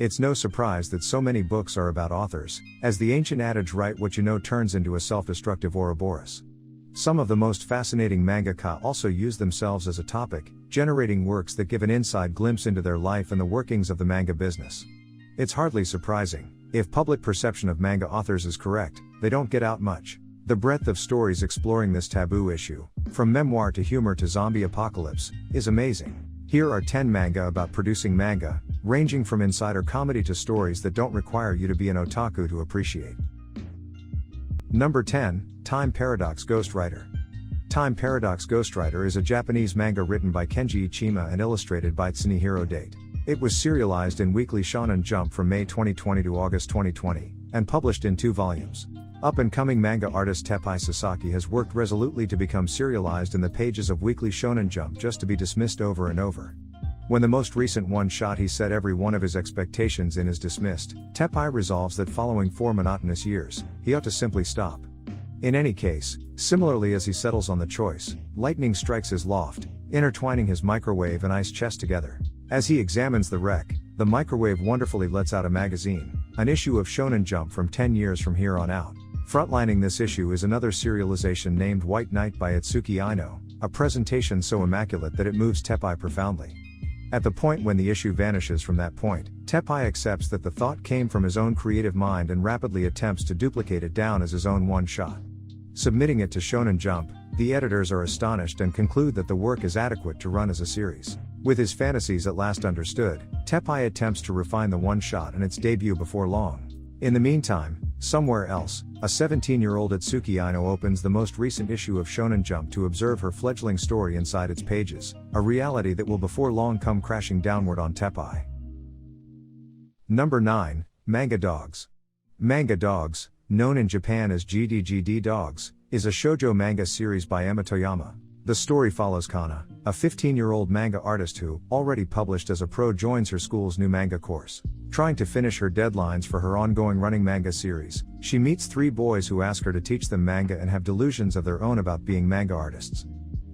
It's no surprise that so many books are about authors, as the ancient adage "write what you know" turns into a self-destructive ouroboros. Some of the most fascinating manga-ka also use themselves as a topic, generating works that give an inside glimpse into their life and the workings of the manga business. It's hardly surprising, if public perception of manga authors is correct, they don't get out much. The breadth of stories exploring this taboo issue, from memoir to humor to zombie apocalypse, is amazing. Here are 10 manga about producing manga, ranging from insider comedy to stories that don't require you to be an otaku to appreciate. Number 10, Time Paradox Ghostwriter. Time Paradox Ghostwriter is a Japanese manga written by Kenji Ichima and illustrated by Tsunehiro Date. It was serialized in Weekly Shonen Jump from May 2020 to August 2020, and published in 2 volumes. Up-and-coming manga artist Teppei Sasaki has worked resolutely to become serialized in the pages of Weekly Shonen Jump just to be dismissed over and over. When the most recent one-shot he set every one of his expectations in is dismissed, Teppei resolves that following 4 monotonous years, he ought to simply stop. In any case, similarly as he settles on the choice, lightning strikes his loft, intertwining his microwave and ice chest together. As he examines the wreck, the microwave wonderfully lets out a magazine, an issue of Shonen Jump from 10 years from here on out. Frontlining this issue is another serialization named White Knight by Itsuki Aino, a presentation so immaculate that it moves Teppei profoundly. At the point when the issue vanishes from that point, Teppei accepts that the thought came from his own creative mind and rapidly attempts to duplicate it down as his own one-shot. Submitting it to Shonen Jump, the editors are astonished and conclude that the work is adequate to run as a series. With his fantasies at last understood, Teppei attempts to refine the one-shot and its debut before long. In the meantime, somewhere else, a 17-year-old Itsuki Aino opens the most recent issue of Shonen Jump to observe her fledgling story inside its pages, a reality that will before long come crashing downward on Teppei. Number 9, Manga Dogs. Manga Dogs, known in Japan as GDGD Dogs, is a shoujo manga series by Emma Toyama. The story follows Kana, a 15-year-old manga artist who, already published as a pro, joins her school's new manga course. Trying to finish her deadlines for her ongoing running manga series, she meets 3 boys who ask her to teach them manga and have delusions of their own about being manga artists.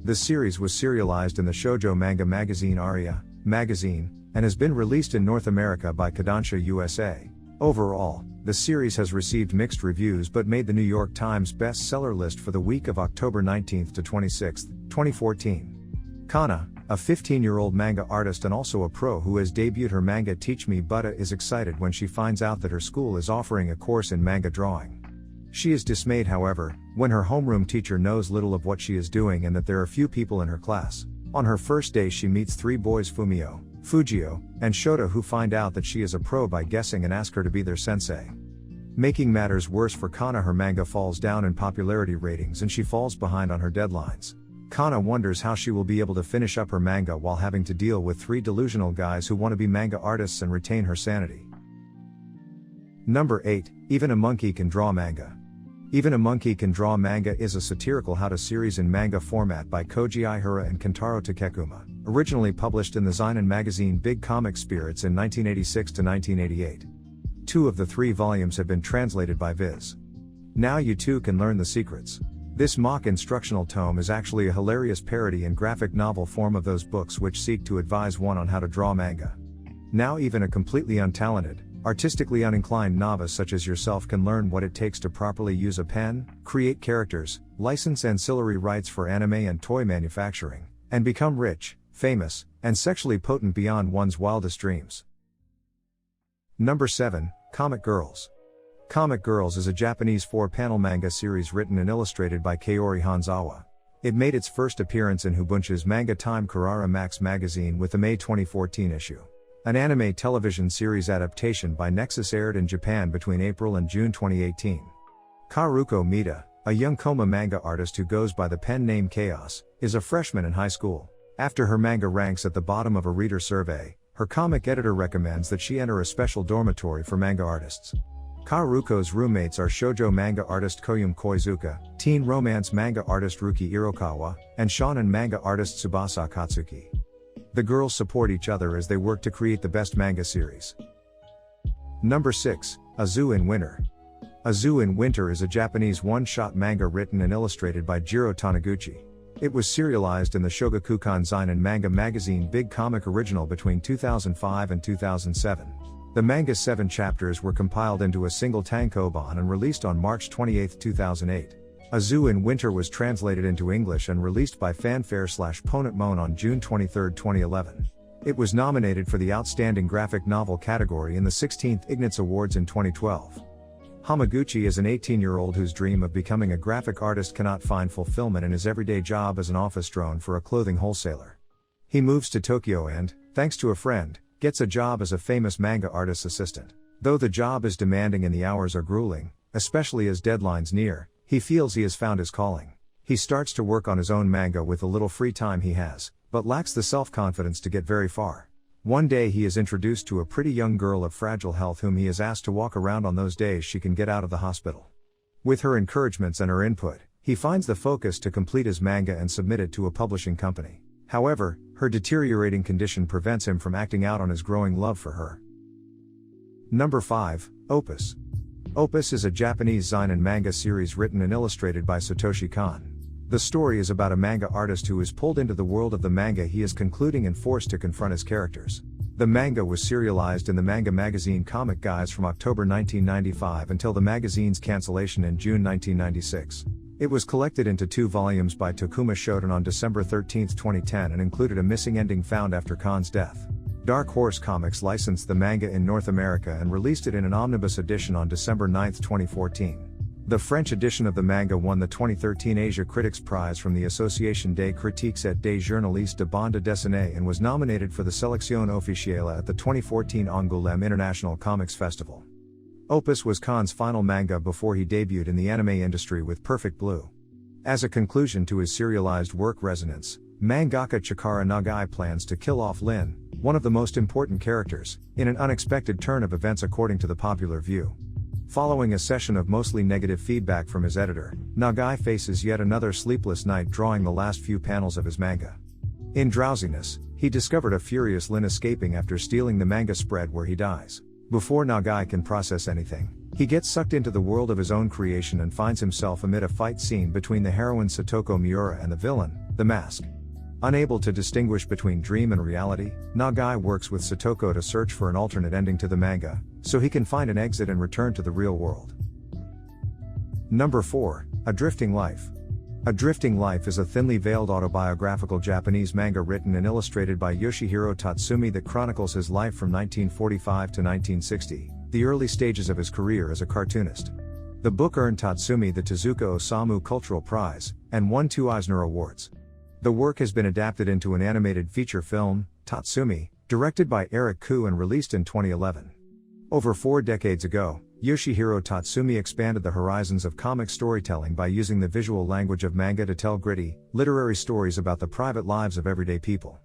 The series was serialized in the shoujo manga magazine Aria magazine, and has been released in North America by Kodansha USA. Overall, the series has received mixed reviews but made the New York Times bestseller list for the week of October 19 to 26, 2014. Kana, a 15-year-old manga artist and also a pro who has debuted her manga Teach Me Butta, is excited when she finds out that her school is offering a course in manga drawing. She is dismayed, however, when her homeroom teacher knows little of what she is doing and that there are few people in her class. On her first day she meets 3 boys, Fumio, Fujio, and Shota, who find out that she is a pro by guessing and ask her to be their sensei. Making matters worse for Kana, her manga falls down in popularity ratings and she falls behind on her deadlines. Kana wonders how she will be able to finish up her manga while having to deal with 3 delusional guys who want to be manga artists and retain her sanity. Number 8, Even a Monkey Can Draw Manga. Even a Monkey Can Draw Manga is a satirical how-to series in manga format by Koji Ihara and Kentaro Takekuma, originally published in the seinen magazine Big Comic Spirits in 1986 to 1988. 2 of the 3 volumes have been translated by Viz. Now you too can learn the secrets. This mock instructional tome is actually a hilarious parody in graphic novel form of those books which seek to advise one on how to draw manga. Now even a completely untalented, artistically uninclined novice such as yourself can learn what it takes to properly use a pen, create characters, license ancillary rights for anime and toy manufacturing, and become rich, famous, and sexually potent beyond one's wildest dreams. Number 7, Comic Girls. Comic Girls is a Japanese 4-panel manga series written and illustrated by Kaori Hanzawa. It made its first appearance in Hubunchu's Manga Time Carrara Max magazine with the May 2014 issue. An anime television series adaptation by Nexus aired in Japan between April and June 2018. Karuko Mita, a young Koma manga artist who goes by the pen name Chaos, is a freshman in high school. After her manga ranks at the bottom of a reader survey, her comic editor recommends that she enter a special dormitory for manga artists. Karuko's roommates are shoujo manga artist Koyumi Koizuka, teen romance manga artist Ruki Irokawa, and shonen manga artist Tsubasa Katsuki. The girls support each other as they work to create the best manga series. Number 6, A Zoo in Winter. A Zoo in Winter is a Japanese one-shot manga written and illustrated by Jiro Taniguchi. It was serialized in the Shogakukan seinen manga magazine Big Comic Original between 2005 and 2007. The manga's 7 chapters were compiled into a single tankobon and released on March 28, 2008. A Zoo in Winter was translated into English and released by Fanfare/Ponentmon on June 23, 2011. It was nominated for the Outstanding Graphic Novel category in the 16th Ignatz Awards in 2012. Hamaguchi is an 18-year-old whose dream of becoming a graphic artist cannot find fulfillment in his everyday job as an office drone for a clothing wholesaler. He moves to Tokyo and, thanks to a friend, gets a job as a famous manga artist's assistant. Though the job is demanding and the hours are grueling, especially as deadlines near, he feels he has found his calling. He starts to work on his own manga with the little free time he has, but lacks the self-confidence to get very far. One day he is introduced to a pretty young girl of fragile health whom he is asked to walk around on those days she can get out of the hospital. With her encouragements and her input, he finds the focus to complete his manga and submit it to a publishing company. However, her deteriorating condition prevents him from acting out on his growing love for her. Number 5, Opus. Opus is a Japanese seinen manga series written and illustrated by Satoshi Kon. The story is about a manga artist who is pulled into the world of the manga he is concluding and forced to confront his characters. The manga was serialized in the manga magazine Comic Guys from October 1995 until the magazine's cancellation in June 1996. It was collected into 2 volumes by Tokuma Shoten on December 13, 2010 and included a missing ending found after Kon's death. Dark Horse Comics licensed the manga in North America and released it in an omnibus edition on December 9, 2014. The French edition of the manga won the 2013 Asia Critics Prize from the Association des Critiques et des Journalistes de Bande Dessinée and was nominated for the Sélection Officielle at the 2014 Angoulême International Comics Festival. Opus was Kon's final manga before he debuted in the anime industry with Perfect Blue. As a conclusion to his serialized work Resonance, mangaka Chikara Nagai plans to kill off Lin, one of the most important characters, in an unexpected turn of events according to the popular view. Following a session of mostly negative feedback from his editor, Nagai faces yet another sleepless night drawing the last few panels of his manga. In drowsiness, he discovered a furious Lin escaping after stealing the manga spread where he dies. Before Nagai can process anything, he gets sucked into the world of his own creation and finds himself amid a fight scene between the heroine Satoko Miura and the villain, the Mask. Unable to distinguish between dream and reality, Nagai works with Satoko to search for an alternate ending to the manga, so he can find an exit and return to the real world. Number 4, A Drifting Life. A Drifting Life is a thinly veiled autobiographical Japanese manga written and illustrated by Yoshihiro Tatsumi that chronicles his life from 1945 to 1960, the early stages of his career as a cartoonist. The book earned Tatsumi the Tezuka Osamu Cultural Prize, and won 2 Eisner Awards. The work has been adapted into an animated feature film, Tatsumi, directed by Eric Koo and released in 2011. Over 4 decades ago, Yoshihiro Tatsumi expanded the horizons of comic storytelling by using the visual language of manga to tell gritty, literary stories about the private lives of everyday people.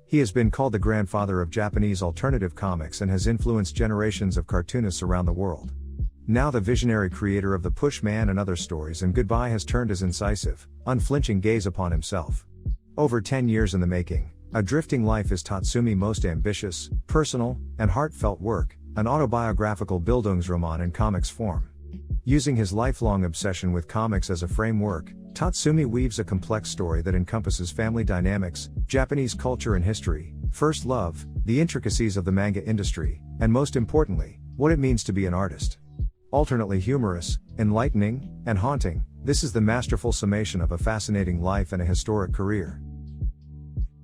He has been called the grandfather of Japanese alternative comics and has influenced generations of cartoonists around the world. Now the visionary creator of The Pushman and Other Stories and Goodbye has turned his incisive, unflinching gaze upon himself. Over 10 years in the making, A Drifting Life is Tatsumi's most ambitious, personal, and heartfelt work, an autobiographical Bildungsroman in comics form. Using his lifelong obsession with comics as a framework, Tatsumi weaves a complex story that encompasses family dynamics, Japanese culture and history, first love, the intricacies of the manga industry, and most importantly, what it means to be an artist. Alternately humorous, enlightening, and haunting, this is the masterful summation of a fascinating life and a historic career.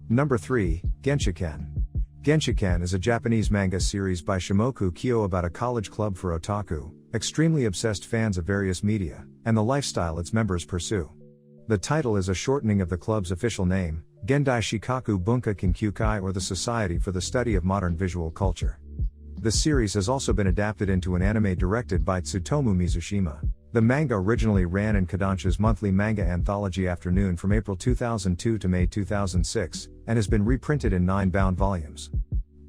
Number 3, Genshiken. Genshiken is a Japanese manga series by Shimoku Kyo about a college club for otaku, extremely obsessed fans of various media, and the lifestyle its members pursue. The title is a shortening of the club's official name, Gendai Shikaku Bunka Kinkyukai, or the Society for the Study of Modern Visual Culture. The series has also been adapted into an anime directed by Tsutomu Mizushima. The manga originally ran in Kodansha's monthly manga anthology Afternoon from April 2002 to May 2006, and has been reprinted in 9 bound volumes.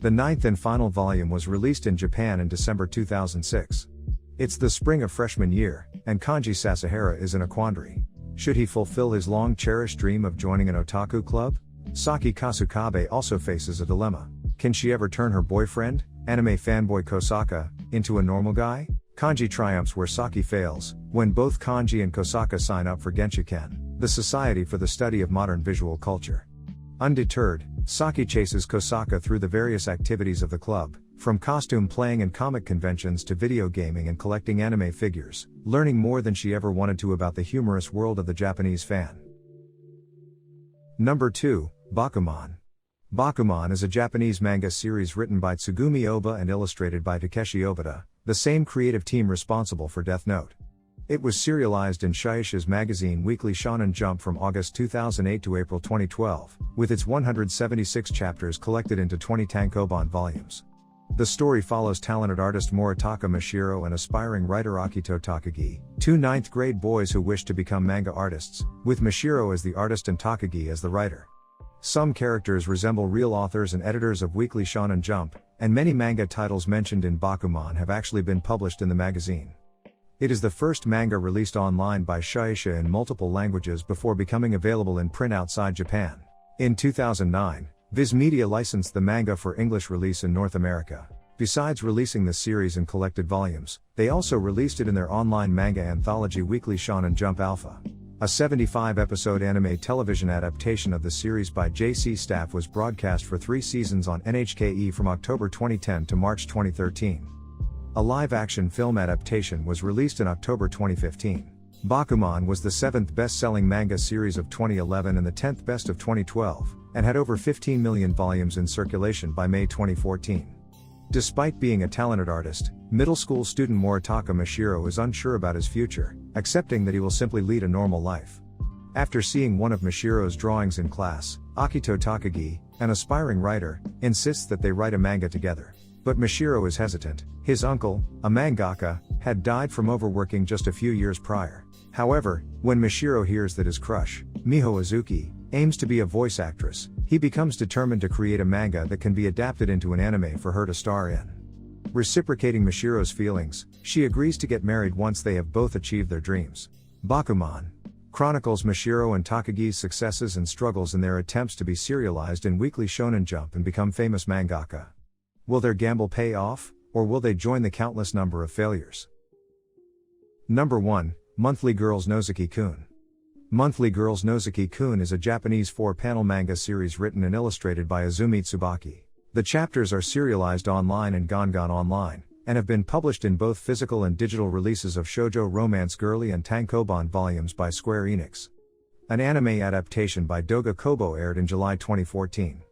The 9th and final volume was released in Japan in December 2006. It's the spring of freshman year, and Kanji Sasahara is in a quandary. Should he fulfill his long-cherished dream of joining an otaku club? Saki Kasukabe also faces a dilemma. Can she ever turn her boyfriend, anime fanboy Kosaka, into a normal guy? Kanji triumphs where Saki fails, when both Kanji and Kosaka sign up for Genshiken, the Society for the Study of Modern Visual Culture. Undeterred, Saki chases Kosaka through the various activities of the club, From costume playing and comic conventions to video gaming and collecting anime figures, learning more than she ever wanted to about the humorous world of the Japanese fan. Number 2, Bakuman. Bakuman is a Japanese manga series written by Tsugumi Oba and illustrated by Takeshi Obata, the same creative team responsible for Death Note. It was serialized in Shueisha's magazine Weekly Shonen Jump from August 2008 to April 2012, with its 176 chapters collected into 20 tankobon volumes. The story follows talented artist Moritaka Mashiro and aspiring writer Akito Takagi, two 9th grade boys who wish to become manga artists, with Mashiro as the artist and Takagi as the writer. Some characters resemble real authors and editors of Weekly Shonen Jump, and many manga titles mentioned in Bakuman have actually been published in the magazine. It is the first manga released online by Shueisha in multiple languages before becoming available in print outside Japan. In 2009, Viz Media licensed the manga for English release in North America. Besides releasing the series in collected volumes, they also released it in their online manga anthology Weekly Shonen Jump Alpha. A 75-episode anime television adaptation of the series by JC Staff was broadcast for 3 seasons on NHKE from October 2010 to March 2013. A live-action film adaptation was released in October 2015. Bakuman was the 7th best-selling manga series of 2011 and the 10th best of 2012, and had over 15 million volumes in circulation by May 2014. Despite being a talented artist, middle school student Moritaka Mashiro is unsure about his future, accepting that he will simply lead a normal life. After seeing one of Mashiro's drawings in class, Akito Takagi, an aspiring writer, insists that they write a manga together. But Mashiro is hesitant. His uncle, a mangaka, had died from overworking just a few years prior. However, when Mashiro hears that his crush, Miho Izuki, aims to be a voice actress, he becomes determined to create a manga that can be adapted into an anime for her to star in. Reciprocating Mashiro's feelings, she agrees to get married once they have both achieved their dreams. Bakuman chronicles Mashiro and Takagi's successes and struggles in their attempts to be serialized in Weekly Shonen Jump and become famous mangaka. Will their gamble pay off, or will they join the countless number of failures? Number 1, Monthly Girls Nozuki-kun. Monthly Girls Nozuki-kun is a Japanese 4-panel manga series written and illustrated by Azumi Tsubaki. The chapters are serialized online and Gangan Online, and have been published in both physical and digital releases of shoujo romance girly and tankobon volumes by Square Enix. An anime adaptation by Doga Kobo aired in July 2014.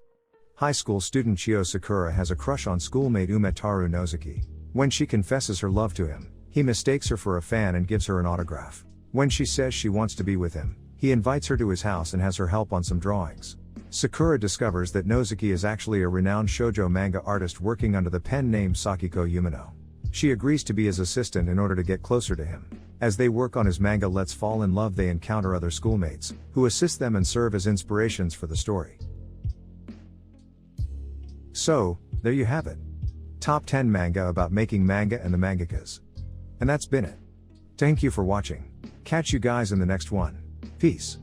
High school student Chio Sakura has a crush on schoolmate Umetaru Nozuki. When she confesses her love to him, he mistakes her for a fan and gives her an autograph. When she says she wants to be with him, he invites her to his house and has her help on some drawings. Sakura discovers that Nozuki is actually a renowned shoujo manga artist working under the pen name Sakiko Yumino. She agrees to be his assistant in order to get closer to him. As they work on his manga Let's Fall in Love, they encounter other schoolmates, who assist them and serve as inspirations for the story. So, there you have it. Top 10 manga about making manga and the mangakas. And that's been it. Thank you for watching. Catch you guys in the next one. Peace.